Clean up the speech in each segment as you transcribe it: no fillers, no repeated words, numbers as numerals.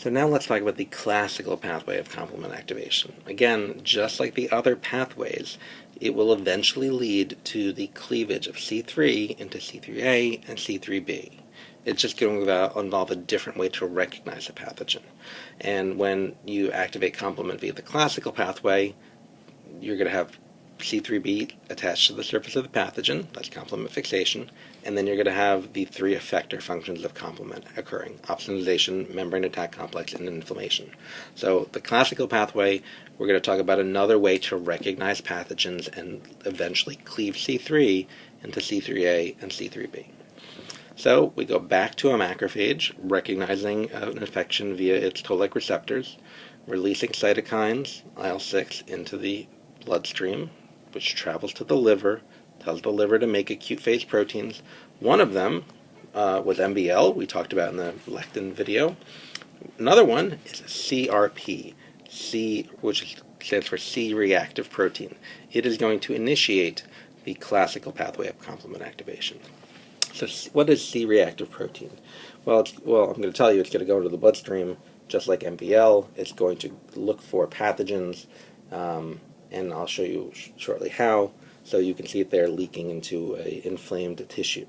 So now let's talk about the classical pathway of complement activation. Again, just like the other pathways, it will eventually lead to the cleavage of C3 into C3A and C3B. It's just going to involve a different way to recognize a pathogen. And when you activate complement via the classical pathway, you're going to have C3b attached to the surface of the pathogen, that's complement fixation, and then you're going to have the three effector functions of complement occurring: opsonization, membrane attack complex, and inflammation. So the classical pathway, we're going to talk about another way to recognize pathogens and eventually cleave C3 into C3a and C3b. So we go back to a macrophage, recognizing an infection via its toll-like receptors, releasing cytokines, IL-6, into the bloodstream, which travels to the liver, tells the liver to make acute phase proteins. One of them was MBL, we talked about in the lectin video. Another one is CRP, which stands for C-reactive protein. It is going to initiate the classical pathway of complement activation. So what is C-reactive protein? Well, I'm going to tell you it's going to go into the bloodstream just like MBL. It's going to look for pathogens, and I'll show you shortly how, so you can see it there leaking into an inflamed tissue.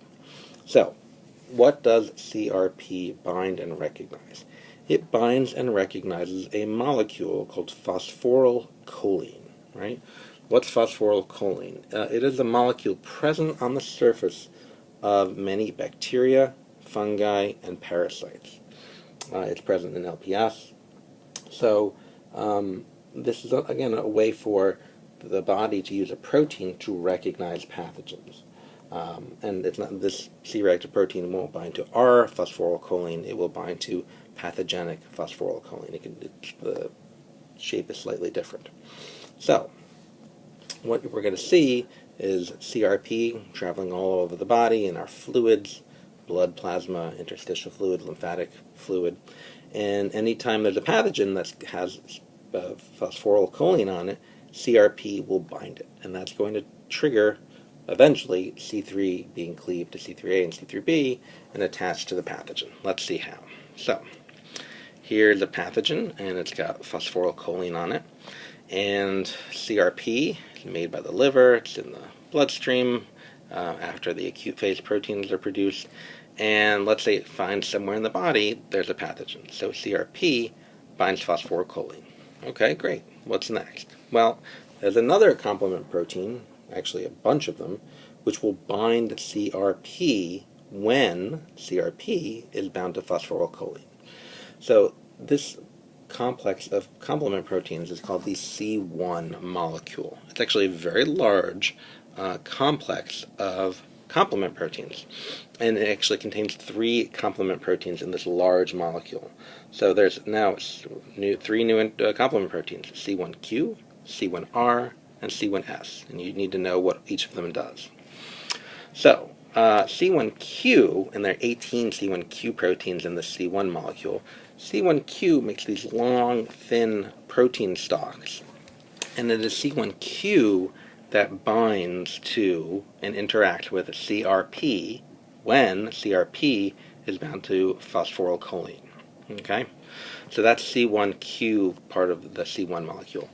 So, what does CRP bind and recognize? It binds and recognizes a molecule called phosphorylcholine, right? What's phosphorylcholine? It is a molecule present on the surface of many bacteria, fungi, and parasites. It's present in LPS. So, this is, again, a way for the body to use a protein to recognize pathogens. And it's not, this C-reactive protein won't bind to our phosphorylcholine, it will bind to pathogenic phosphorylcholine. The shape is slightly different. So, what we're going to see is CRP traveling all over the body in our fluids, blood, plasma, interstitial fluid, lymphatic fluid. And anytime there's a pathogen that has phosphorylcholine on it, CRP will bind it, and that's going to trigger eventually C3 being cleaved to C3A and C3B and attached to the pathogen. Let's see how. So here's a pathogen, and it's got phosphorylcholine on it, and CRP is made by the liver. It's in the bloodstream after the acute phase proteins are produced, and let's say it finds somewhere in the body there's a pathogen. So CRP binds phosphorylcholine. Okay, great. What's next? Well, there's another complement protein, actually a bunch of them, which will bind CRP when CRP is bound to phosphorylcholine. So this complex of complement proteins is called the C1 molecule. It's actually a very large complex of complement proteins, and it actually contains 3 complement proteins in this large molecule. So there's now 3 new complement proteins: C1q, C1r, and C1s, and you need to know what each of them does. So C1q, and there are 18 C1q proteins in the C1 molecule. C1q makes these long, thin protein stalks, and it is C1q that binds to and interacts with CRP when CRP is bound to phosphorylcholine. Okay? So that's C1q, part of the C1 molecule.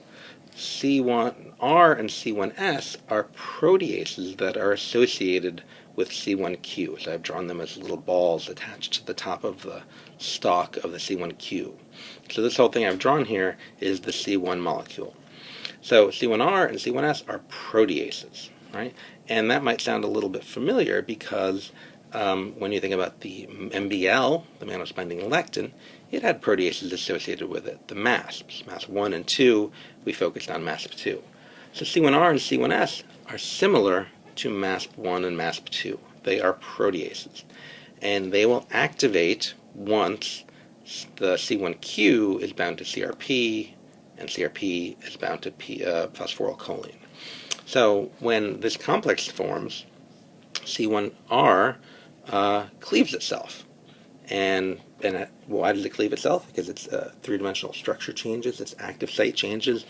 C1r and C1s are proteases that are associated with C1q. So I've drawn them as little balls attached to the top of the stalk of the C1q. So this whole thing I've drawn here is the C1 molecule. So C1r and C1s are proteases, right? And that might sound a little bit familiar because when you think about the MBL, the mannose-binding lectin, it had proteases associated with it, the MASPs. MASP1 and 2, we focused on MASP2. So C1r and C1s are similar to MASP1 and MASP2. They are proteases. And they will activate once the C1q is bound to CRP, and CRP is bound to phosphorylcholine. So when this complex forms, C1r cleaves itself. And why does it cleave itself? Because its three-dimensional structure changes, its active site changes,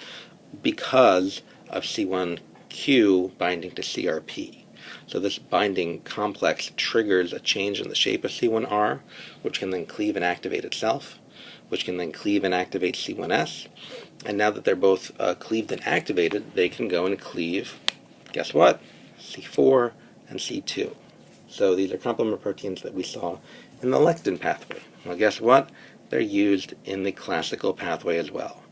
because of C1q binding to CRP. So this binding complex triggers a change in the shape of C1r, which can then cleave and activate itself, which can then cleave and activate C1s. And now that they're both cleaved and activated, they can go and cleave, guess what? C4 and C2. So these are complement proteins that we saw in the lectin pathway. Well, guess what? They're used in the classical pathway as well.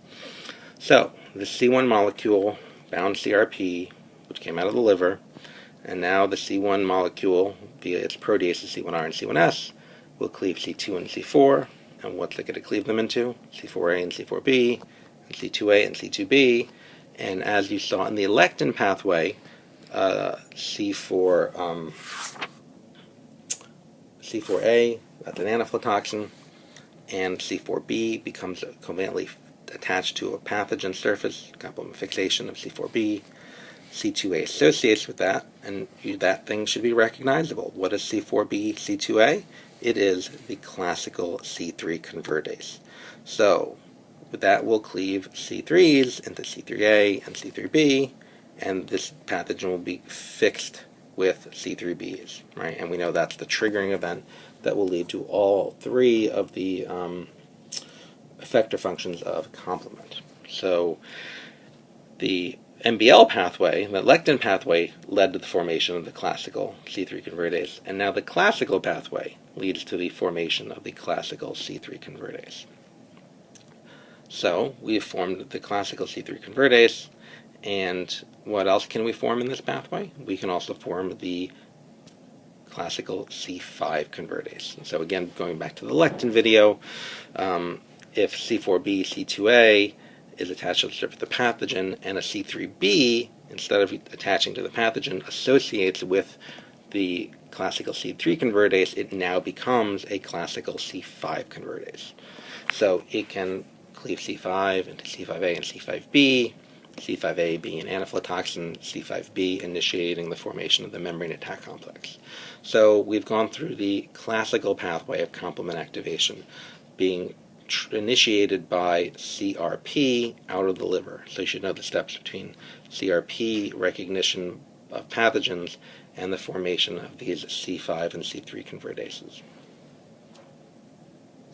So the C1 molecule bound CRP, which came out of the liver, and now the C1 molecule, via its proteases C1R and C1s, will cleave C2 and C4. And what's it going to cleave them into? C4a and C4b, and C2a and C2b. And as you saw in the lectin pathway, C4a, that's an anaphylotoxin, and C4b becomes covalently attached to a pathogen surface, complement fixation of C4b. C2a associates with that, and that thing should be recognizable. What is C4b, C2a? It is the classical C3 convertase. So that will cleave C3s into C3a and C3b, and this pathogen will be fixed with C3bs, right? And we know that's the triggering event that will lead to all three of the effector functions of complement. So the MBL pathway, the lectin pathway, led to the formation of the classical C3 convertase, and now the classical pathway leads to the formation of the classical C3 convertase. So we've formed the classical C3 convertase, and what else can we form in this pathway? We can also form the classical C5 convertase. And so again, going back to the lectin video, if C4b, C2a is attached to the surface of the pathogen, and a C3b, instead of attaching to the pathogen, associates with the classical C3 convertase, it now becomes a classical C5 convertase. So it can cleave C5 into C5a and C5b, C5a being an anaphylotoxin, C5b initiating the formation of the membrane attack complex. So we've gone through the classical pathway of complement activation, being initiated by CRP out of the liver. So you should know the steps between CRP recognition of pathogens and the formation of these C5 and C3 convertases.